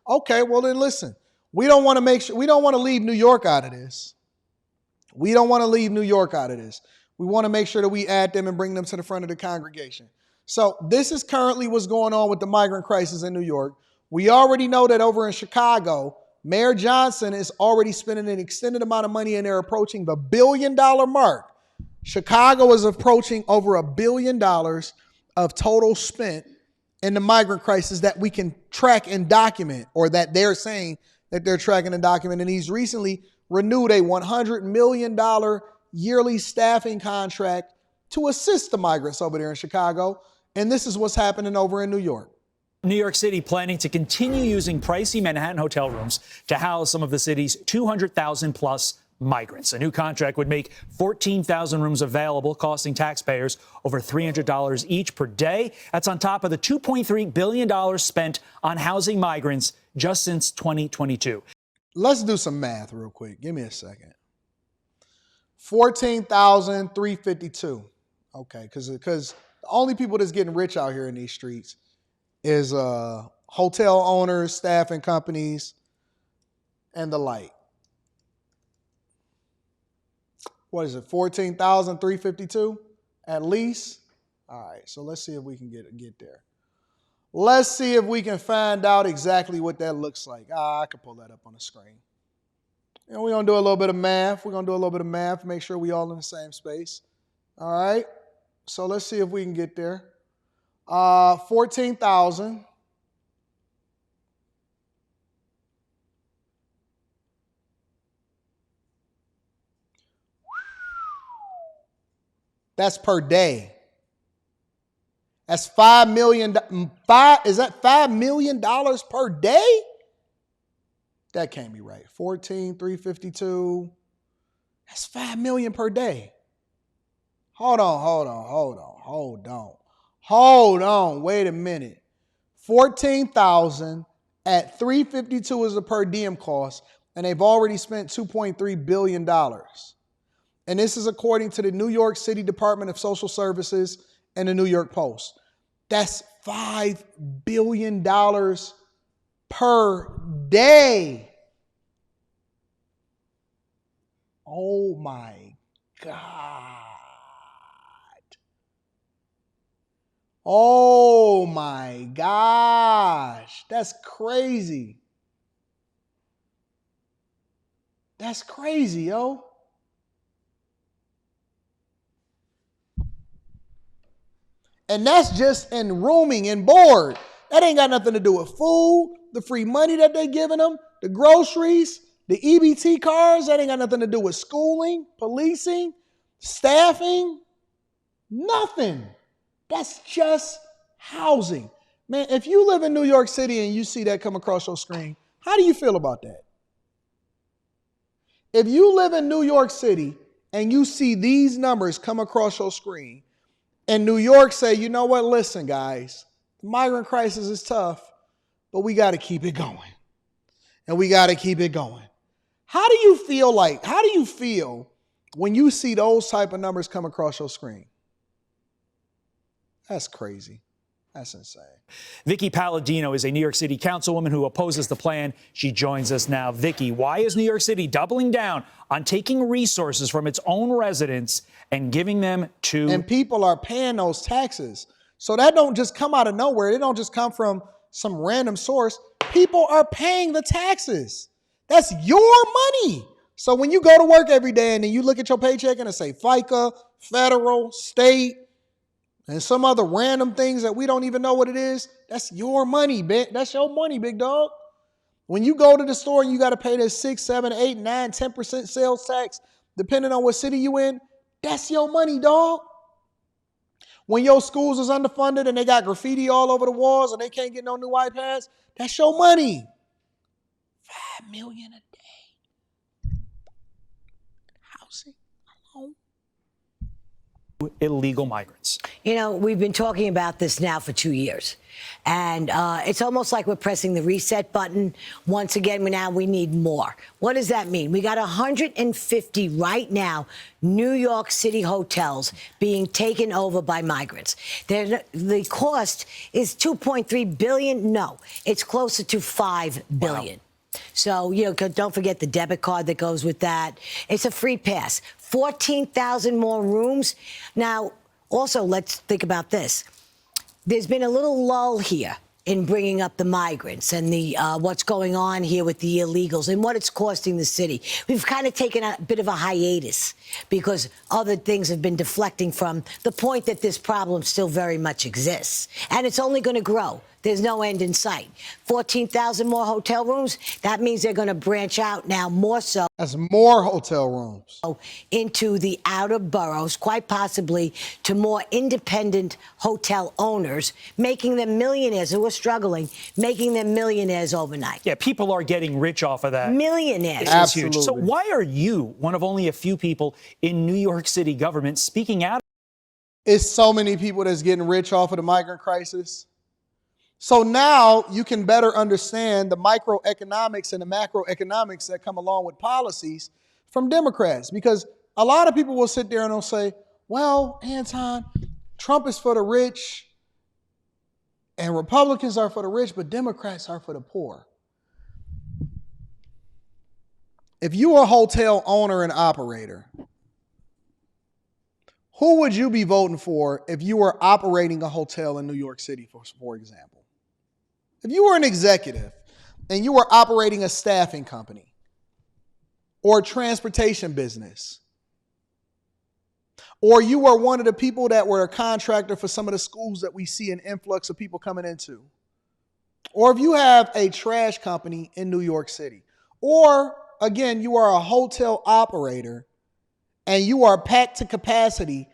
Okay, well then listen. We don't want to leave New York out of this. We don't want to leave New York out of this. We want to make sure that we add them and bring them to the front of the congregation. So this is currently what's going on with the migrant crisis in New York. We already know that over in Chicago, Mayor Johnson is already spending an extended amount of money and they're approaching the $1 billion mark. Chicago is approaching over $1 billion of total spent in the migrant crisis that we can track and document, or that they're saying that they're tracking and documenting. And he's recently renewed a $100 million yearly staffing contract to assist the migrants over there in Chicago. And this is what's happening over in New York. New York City planning to continue using pricey Manhattan hotel rooms to house some of the city's 200,000 plus migrants. A new contract would make 14,000 rooms available, costing taxpayers over $300 each per day. That's on top of the $2.3 billion spent on housing migrants just since 2022. Let's do some math real quick. Give me a second. 14,352. Okay, because the only people that's getting rich out here in these streets is hotel owners, staffing companies, and the like. What is it, 14,352 at least? All right, so let's see if we can get there. Let's see if we can find out exactly what that looks like. I can pull that up on the screen. And we're going to do a little bit of math. We're going to do a little bit of math, make sure we all in the same space. All right, so let's see if we can get there. 14,000. That's per day. That's $5 million. Is that $5 million per day? That can't be right. 14,352. That's $5 million per day. Hold on. Wait a minute. 14,000 at 352 is a per diem cost, and they've already spent $2.3 billion. And this is according to the New York City Department of Social Services and the New York Post. That's $5 billion per day. Oh my God. Oh my gosh. That's crazy. That's crazy, yo. And that's just in rooming and board. That ain't got nothing to do with food, the free money that they giving them, the groceries, the EBT cards. That ain't got nothing to do with schooling, policing, staffing, nothing. That's just housing. Man, if you live in New York City and you see that come across your screen, how do you feel about that? If you live in New York City and you see these numbers come across your screen, and New York say, you know what, listen, guys, the migrant crisis is tough, but we got to keep it going. And we got to keep it going. How do you feel when you see those type of numbers come across your screen? That's crazy. That's insane. Vicki Paladino is a New York City councilwoman who opposes the plan. She joins us now. Vicki, why is New York City doubling down on taking resources from its own residents and giving them to... And people are paying those taxes. So that don't just come out of nowhere. It don't just come from some random source. People are paying the taxes. That's your money. So when you go to work every day and then you look at your paycheck and it say FICA, federal, state, and some other random things that we don't even know what it is, that's your money, that's your money, big dog. When you go to the store and you got to pay this 6, 7, 8, 9, 10% sales tax, depending on what city you in, that's your money, dog. When your schools is underfunded and they got graffiti all over the walls and they can't get no new iPads, that's your money. $5 million a day. Housing alone. illegal migrants. You know, we've been talking about this now for 2 years. And it's almost like we're pressing the reset button. Once again, we need more. What does that mean? We got 150 right now New York City hotels being taken over by migrants. The cost is $2.3 billion. No, it's closer to $5 billion. Wow. So, you know, don't forget the debit card that goes with that. It's a free pass. 14,000 more rooms. Now, also, let's think about this. There's been a little lull here in bringing up the migrants and the what's going on here with the illegals and what it's costing the city. We've kind of taken a bit of a hiatus because other things have been deflecting from the point that this problem still very much exists. And it's only going to grow. There's no end in sight. 14,000 more hotel rooms. That means they're going to branch out now more so. That's more hotel rooms. Into the outer boroughs, quite possibly to more independent hotel owners, making them millionaires who are struggling, making them millionaires overnight. Yeah, people are getting rich off of that. Millionaires. It's huge. So why are you, one of only a few people in New York City government, speaking out? It's so many people that's getting rich off of the migrant crisis. So now you can better understand the microeconomics and the macroeconomics that come along with policies from Democrats. Because a lot of people will sit there and they'll say, well, Anton, Trump is for the rich and Republicans are for the rich, but Democrats are for the poor. If you were a hotel owner and operator, who would you be voting for if you were operating a hotel in New York City, for example? If you were an executive and you were operating a staffing company or a transportation business, or you were one of the people that were a contractor for some of the schools that we see an influx of people coming into, or if you have a trash company in New York City, or again, you are a hotel operator and you are packed to capacity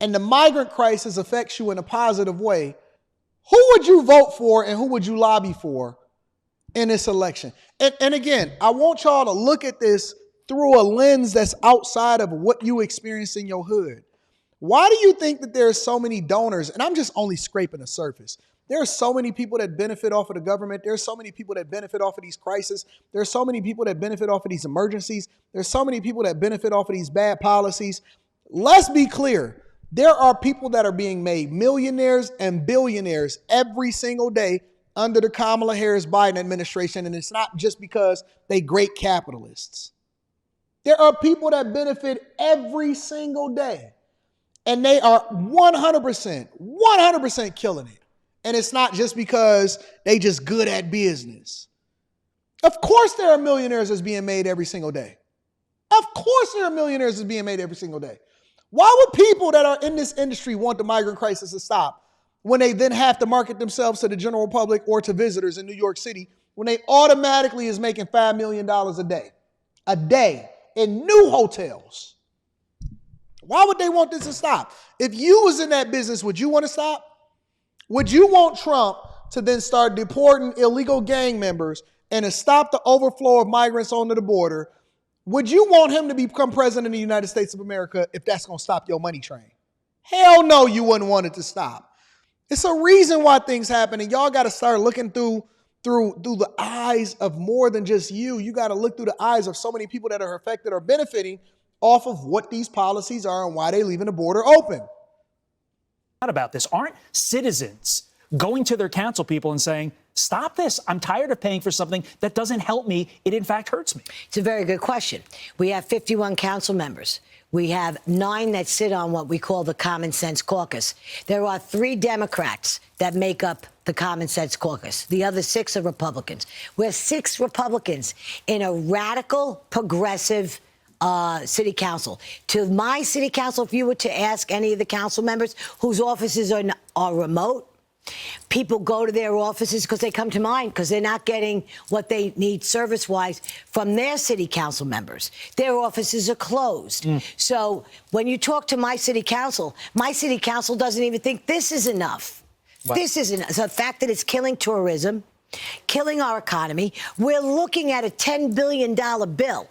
and the migrant crisis affects you in a positive way, who would you vote for and who would you lobby for in this election? And again, I want y'all to look at this through a lens that's outside of what you experience in your hood. Why do you think that there are so many donors? And I'm just only scraping the surface. There are so many people that benefit off of the government. There are so many people that benefit off of these crises. There are so many people that benefit off of these emergencies. There's so many people that benefit off of these bad policies. Let's be clear. There are people that are being made millionaires and billionaires every single day under the Kamala Harris-Biden administration, and it's not just because they great capitalists. There are people that benefit every single day, and they are 100% killing it. And it's not just because they just good at business. Of course there are millionaires that's being made every single day. Of course there are millionaires that's being made every single day. Why would people that are in this industry want the migrant crisis to stop when they then have to market themselves to the general public or to visitors in New York City when they automatically is making $5 million a day in new hotels? Why would they want this to stop? If you was in that business, would you want to stop? Would you want Trump to then start deporting illegal gang members and to stop the overflow of migrants onto the border? Would you want him to become president of the United States of America if that's going to stop your money train? Hell no, you wouldn't want it to stop. It's a reason why things happen, and y'all got to start looking through the eyes of more than just you. You got to look through the eyes of so many people that are affected or benefiting off of what these policies are and why they're leaving the border open. About this, aren't citizens going to their council people and saying, stop this. I'm tired of paying for something that doesn't help me. It, in fact, hurts me. It's a very good question. We have 51 council members. We have 9 that sit on what we call the Common Sense Caucus. There are 3 Democrats that make up the Common Sense Caucus. The other 6 are Republicans. We're 6 Republicans in a radical, progressive city council. To my city council, if you were to ask any of the council members whose offices are remote, people go to their offices because they come to mine because they're not getting what they need service-wise from their city council members. Their offices are closed. So when you talk to my city council doesn't even think this is enough. Wow. This isn't. So the fact that it's killing tourism, killing our economy, we're looking at a $10 billion bill.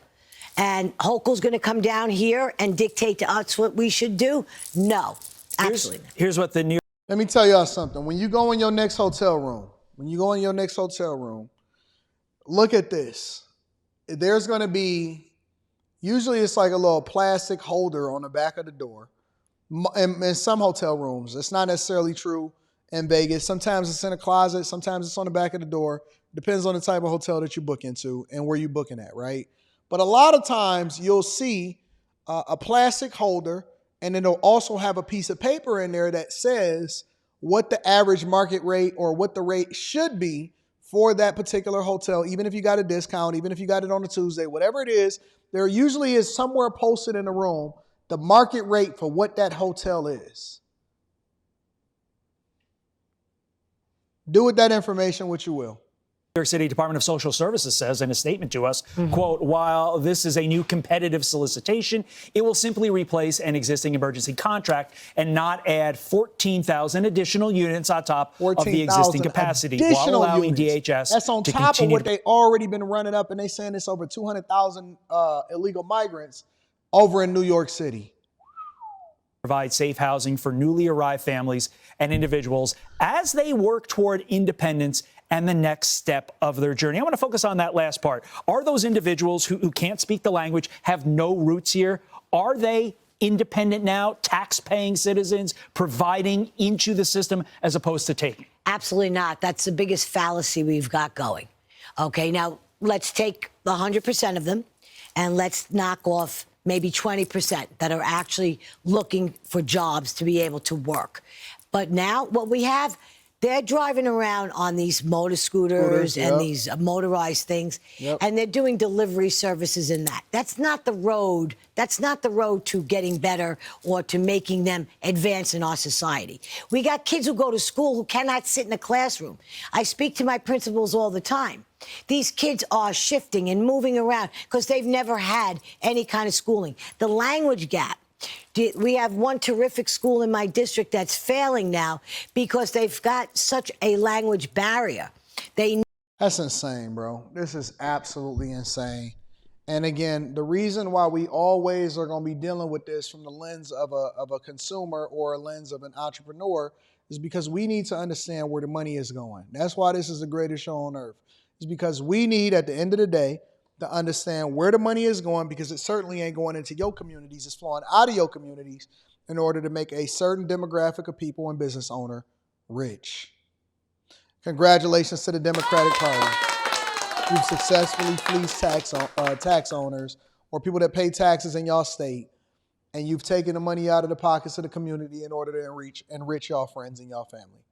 And Hochul's going to come down here and dictate to us what we should do? No, absolutely not. Here's what the New Let me tell y'all something. When you go in your next hotel room, look at this. There's going to be, usually it's like a little plastic holder on the back of the door. In some hotel rooms, it's not necessarily true in Vegas. Sometimes it's in a closet. Sometimes it's on the back of the door. Depends on the type of hotel that you book into and where you're booking at, right? But a lot of times you'll see a plastic holder, and then it'll also have a piece of paper in there that says what the average market rate or what the rate should be for that particular hotel, even if you got a discount, even if you got it on a Tuesday, whatever it is, there usually is somewhere posted in the room the market rate for what that hotel is. Do with that information what you will. York City Department of Social Services says in a statement to us, quote, while this is a new competitive solicitation, it will simply replace an existing emergency contract and not add 14,000 additional units on top of the existing capacity while allowing DHS That's on to top of continue what they already been running up, and they saying it's over 200,000 illegal migrants over in New York City. Provide safe housing for newly arrived families and individuals as they work toward independence and the next step of their journey. I want to focus on that last part. Are those individuals who can't speak the language, have no roots here, are they independent now, tax-paying citizens, providing into the system as opposed to taking? Absolutely not. That's the biggest fallacy we've got going. Okay, now let's take the 100% of them and let's knock off maybe 20% that are actually looking for jobs to be able to work. But now what we have, they're driving around on these motor scooters and these motorized things, and they're doing delivery services in that. That's not the road. That's not the road to getting better or to making them advance in our society. We got kids who go to school who cannot sit in a classroom. I speak to my principals all the time. These kids are shifting and moving around because they've never had any kind of schooling. The language gap. We have one terrific school in my district that's failing now because they've got such a language barrier. That's insane, bro. This is absolutely insane. And again, the reason why we always are going to be dealing with this from the lens of a consumer or a lens of an entrepreneur is because we need to understand where the money is going. That's why this is the greatest show on earth. It's because we need, at the end of the day, to understand where the money is going, because it certainly ain't going into your communities. It's flowing out of your communities in order to make a certain demographic of people and business owner rich. Congratulations to the Democratic Party. You've successfully fleeced tax owners or people that pay taxes in y'all state, and you've taken the money out of the pockets of the community in order to enrich y'all friends and y'all family.